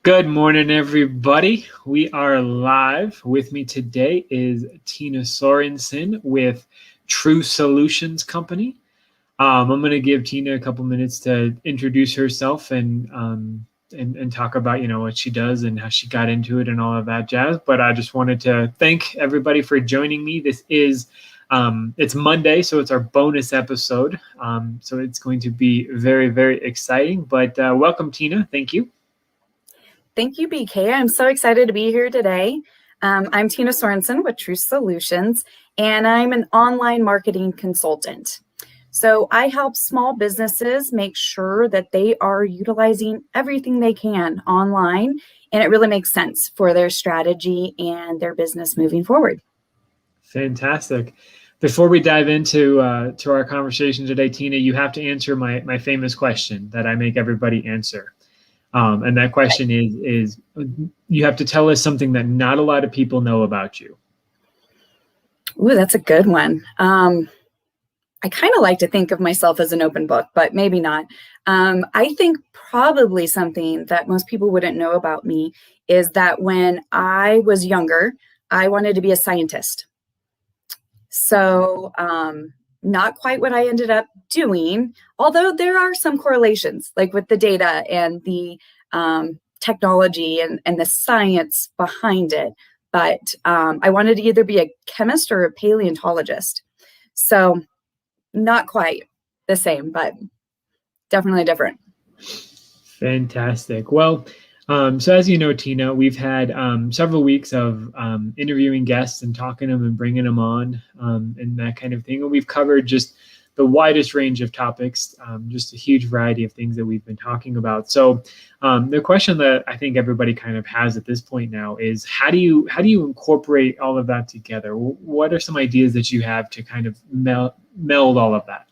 Good morning, everybody. We are live. With me today is Tina Sorensen with True Solutions Company. I'm going to give Tina a couple minutes to introduce herself and talk about what she does and how she got into it and all of that jazz. But I just wanted to thank everybody for joining me. This is it's Monday, so it's our bonus episode. So it's going to be very, very exciting. But welcome, Tina. Thank you. Thank you, BK. I'm so excited to be here today. I'm Tina Sorensen with True Solutions, and I'm an online marketing consultant. So I help small businesses make sure that they are utilizing everything they can online, and it really makes sense for their strategy and their business moving forward. Fantastic. Before we dive into to our conversation today, Tina, you have to answer my famous question that I make everybody answer. And that question is you have to tell us something that not a lot of people know about you. Ooh, that's a good one. I kind of like to think of myself as an open book, but maybe not. I think probably something that most people wouldn't know about me is that when I was younger, I wanted to be a scientist. So not quite what I ended up doing, although there are some correlations, like with the data and the technology and the science behind it. But I wanted to either be a chemist or a paleontologist. So not quite the same, but definitely different. Fantastic. Well, so as you know, Tina, we've had several weeks of interviewing guests and talking to them and bringing them on and that kind of thing. And we've covered just the widest range of topics, just a huge variety of things that we've been talking about. So the question that I think everybody kind of has at this point now is how do you incorporate all of that together? What are some ideas that you have to kind of meld all of that?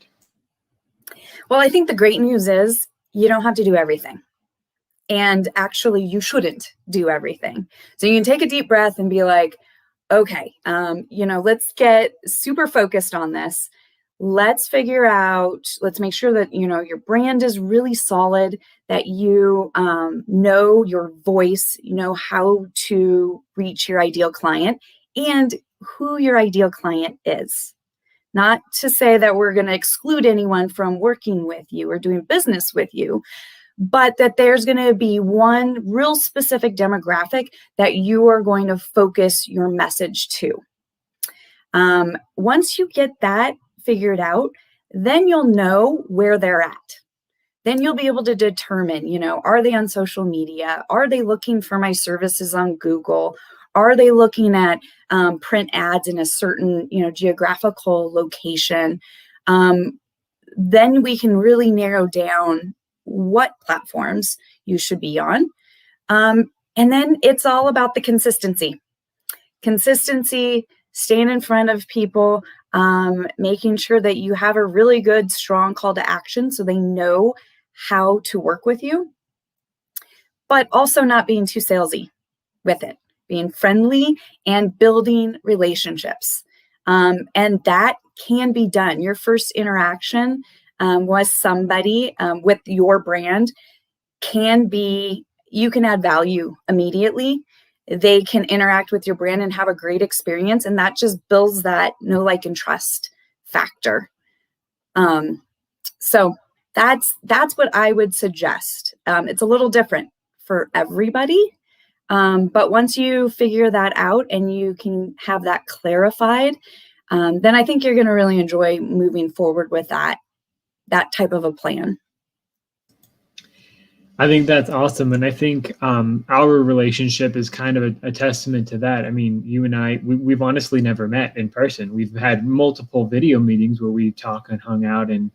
Well, I think the great news is you don't have to do everything. And actually, you shouldn't do everything. So you can take a deep breath and be like, okay, let's get super focused on this. Let's figure out, let's make sure that, your brand is really solid, that you know your voice, you know how to reach your ideal client and who your ideal client is. Not to say that we're going to exclude anyone from working with you or doing business with you, but that there's going to be one real specific demographic that you are going to focus your message to. Once you get that figured out, then you'll know where they're at. Then you'll be able to determine, are they on social media? Are they looking for my services on Google? Are they looking at print ads in a certain, geographical location? Then we can really narrow down what platforms you should be on. And then it's all about the consistency, staying in front of people, making sure that you have a really good, strong call to action so they know how to work with you, but also not being too salesy with it, being friendly and building relationships. And that can be done. Your first interaction with somebody with your brand you can add value immediately. They can interact with your brand and have a great experience. And that just builds that know, like, and trust factor. So that's what I would suggest. It's a little different for everybody. But once you figure that out and you can have that clarified, then I think you're going to really enjoy moving forward with that type of a plan. I think that's awesome. And I think our relationship is kind of a testament to that. I mean, you and I, we've honestly never met in person. We've had multiple video meetings where we talk and hung out and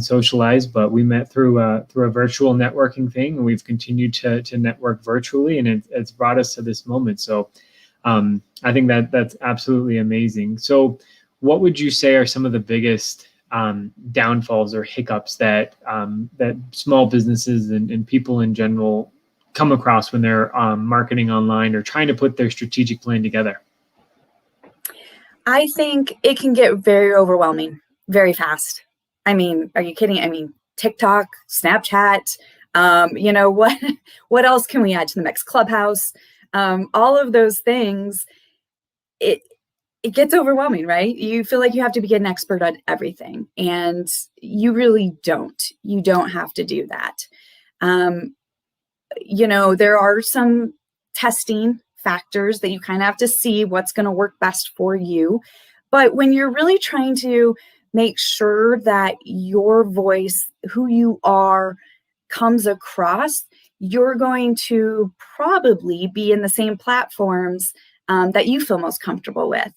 socialized, but we met through a virtual networking thing, and we've continued to network virtually, and it's brought us to this moment. So I think that's absolutely amazing. So what would you say are some of the biggest downfalls or hiccups that small businesses and people in general come across when they're marketing online or trying to put their strategic plan together? I think it can get very overwhelming very fast. I mean, are you kidding? I mean, TikTok, Snapchat, You know, what else can we add to the mix? Clubhouse, all of those things. It gets overwhelming, right? You feel like you have to be an expert at everything, and you really don't. You don't have to do that. You know, there are some testing factors that you kind of have to see what's going to work best for you. But when you're really trying to make sure that your voice, who you are, comes across, you're going to probably be in the same platforms that you feel most comfortable with.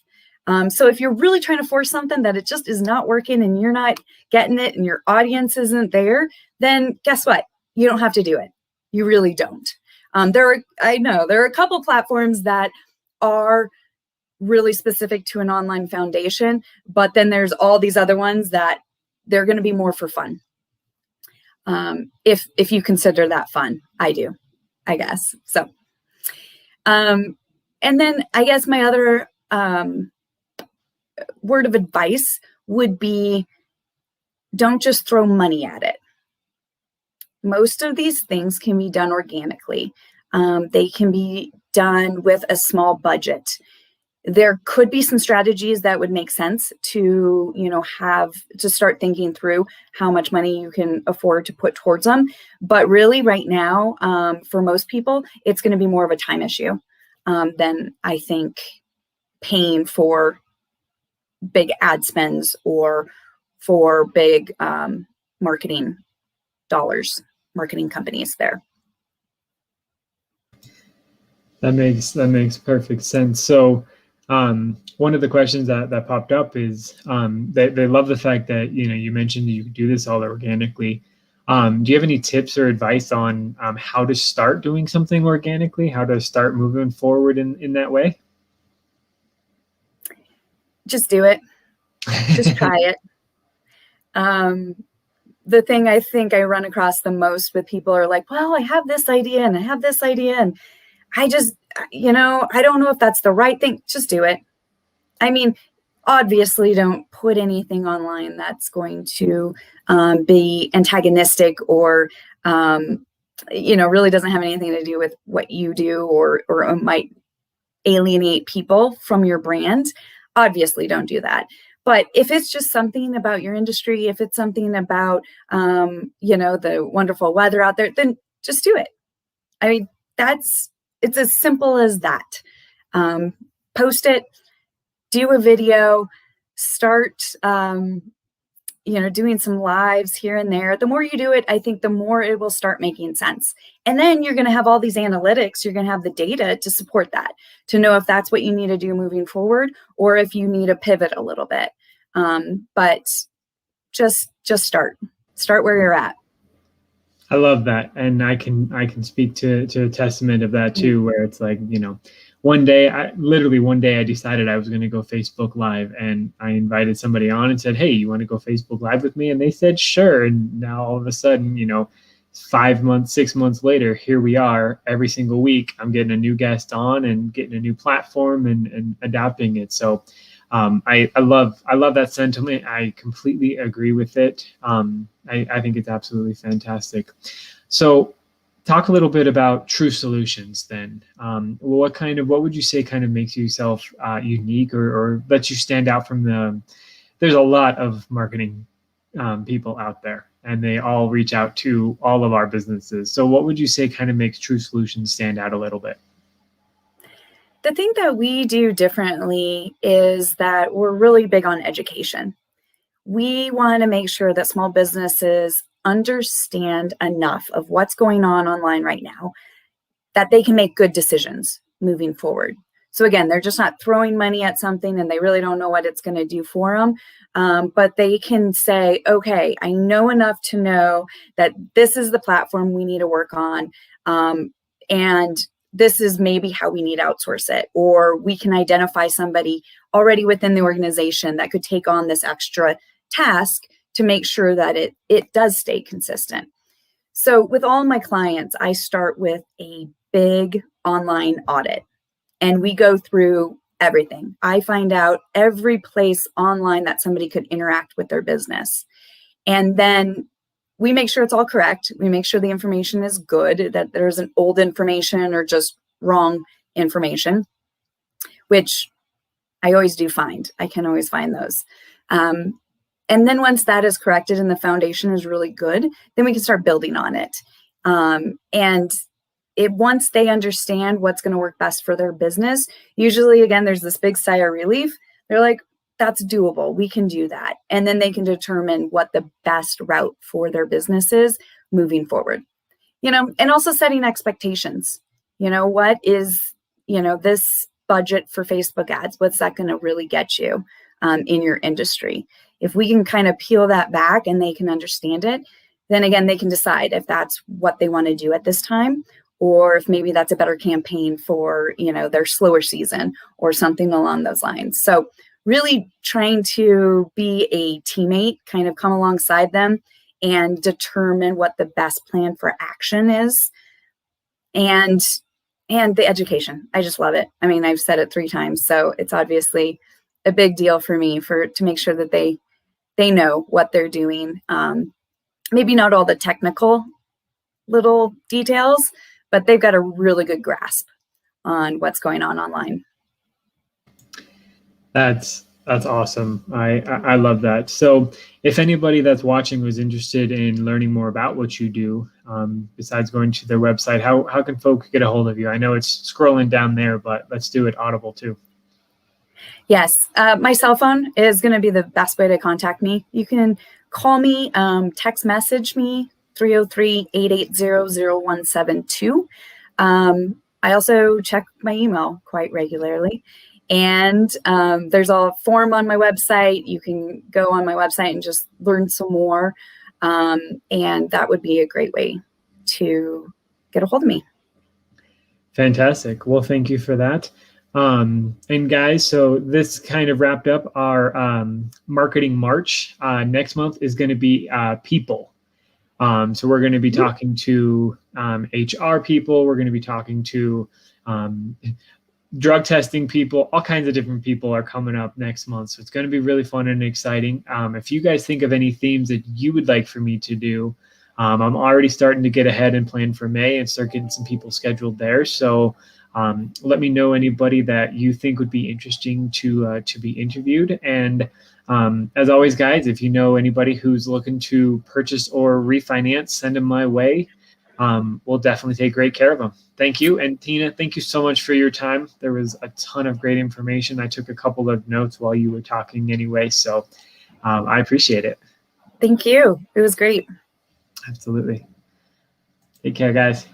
So if you're really trying to force something that it just is not working and you're not getting it and your audience isn't there, then guess what? You don't have to do it. You really don't. I know there are a couple platforms that are really specific to an online foundation, but then there's all these other ones that they're going to be more for fun. If you consider that fun, I do, I guess. So, and then I guess my other word of advice would be, don't just throw money at it. Most of these things can be done organically. They can be done with a small budget. There could be some strategies that would make sense to, you know, have to start thinking through how much money you can afford to put towards them. But really right now, for most people, it's going to be more of a time issue than I think paying for big ad spends or for big marketing dollars, marketing companies there. That makes perfect sense. So one of the questions that popped up is they love the fact that, you know, you mentioned you do this all organically. Do you have any tips or advice on how to start doing something organically, how to start moving forward in that way? Just do it. Just try it. The thing I think I run across the most with people are like, well, I have this idea and I have this idea and I just, you know, I don't know if that's the right thing. Just do it. I mean, obviously don't put anything online that's going to be antagonistic or, you know, really doesn't have anything to do with what you do or might alienate people from your brand. Obviously don't do that. But if it's just something about your industry, if it's something about, you know, the wonderful weather out there, then just do it. I mean, it's as simple as that. Post it, do a video, start, you know, doing some lives here and there. The more you do it, I think the more it will start making sense. And then you're going to have all these analytics. You're going to have the data to support that, to know if that's what you need to do moving forward, or if you need to pivot a little bit. But just start where you're at. I love that. And I can speak to a testament of that too, where it's like, you know, one day I decided I was going to go Facebook Live, and I invited somebody on and said, hey, you want to go Facebook Live with me? And they said, sure. And now all of a sudden, you know, 5 months, 6 months later, here we are every single week. I'm getting a new guest on and getting a new platform and adapting it. So I love that sentiment. I completely agree with it. I think it's absolutely fantastic. So talk a little bit about True Solutions then. What would you say kind of makes yourself unique or lets you stand out from there's a lot of marketing people out there, and they all reach out to all of our businesses. So what would you say kind of makes True Solutions stand out a little bit? The thing that we do differently is that we're really big on education. We want to make sure that small businesses understand enough of what's going on online right now that they can make good decisions moving forward. So again, they're just not throwing money at something and they really don't know what it's going to do for them. But they can say, okay, I know enough to know that this is the platform we need to work on. And this is maybe how we need to outsource it, or we can identify somebody already within the organization that could take on this extra task to make sure that it does stay consistent. So with all my clients, I start with a big online audit, and we go through everything. I find out every place online that somebody could interact with their business. And then we make sure it's all correct. We make sure the information is good, that there isn't old information or just wrong information, which I always do find. I can always find those. And then once that is corrected and the foundation is really good, then we can start building on it. And once they understand what's going to work best for their business, usually, again, there's this big sigh of relief. They're like, that's doable. We can do that. And then they can determine what the best route for their business is moving forward. And also setting expectations. What is, this budget for Facebook ads? What's that going to really get you in your industry? If we can kind of peel that back and they can understand it, then again, they can decide if that's what they want to do at this time, or if maybe that's a better campaign for, their slower season or something along those lines. So really trying to be a teammate, kind of come alongside them and determine what the best plan for action is. And the education, I just love it. I mean, I've said it 3 times, so it's obviously a big deal for me to make sure that they know what they're doing. Maybe not all the technical little details, but they've got a really good grasp on what's going on online. That's awesome. I love that. So if anybody that's watching was interested in learning more about what you do, besides going to their website, how can folks get a hold of you? I know it's scrolling down there, but let's do it audible too. Yes. My cell phone is going to be the best way to contact me. You can call me, text message me, 303-880-0172. I also check my email quite regularly. And there's a form on my website. You can go on my website and just learn some more. And that would be a great way to get a hold of me. Fantastic. Well, thank you for that. And guys, so this kind of wrapped up our marketing March. Next month is going to be people. So we're going to be talking to HR people. We're going to be talking to drug testing people. All kinds of different people are coming up next month. So it's going to be really fun and exciting. If you guys think of any themes that you would like for me to do, I'm already starting to get ahead and plan for May and start getting some people scheduled there. So let me know anybody that you think would be interesting to be interviewed. And as always, guys, if you know anybody who's looking to purchase or refinance, send them my way. We'll definitely take great care of them. Thank you. And Tina, thank you so much for your time. There was a ton of great information. I took a couple of notes while you were talking anyway, so I appreciate it. Thank you. It was great. Absolutely. Take care, guys.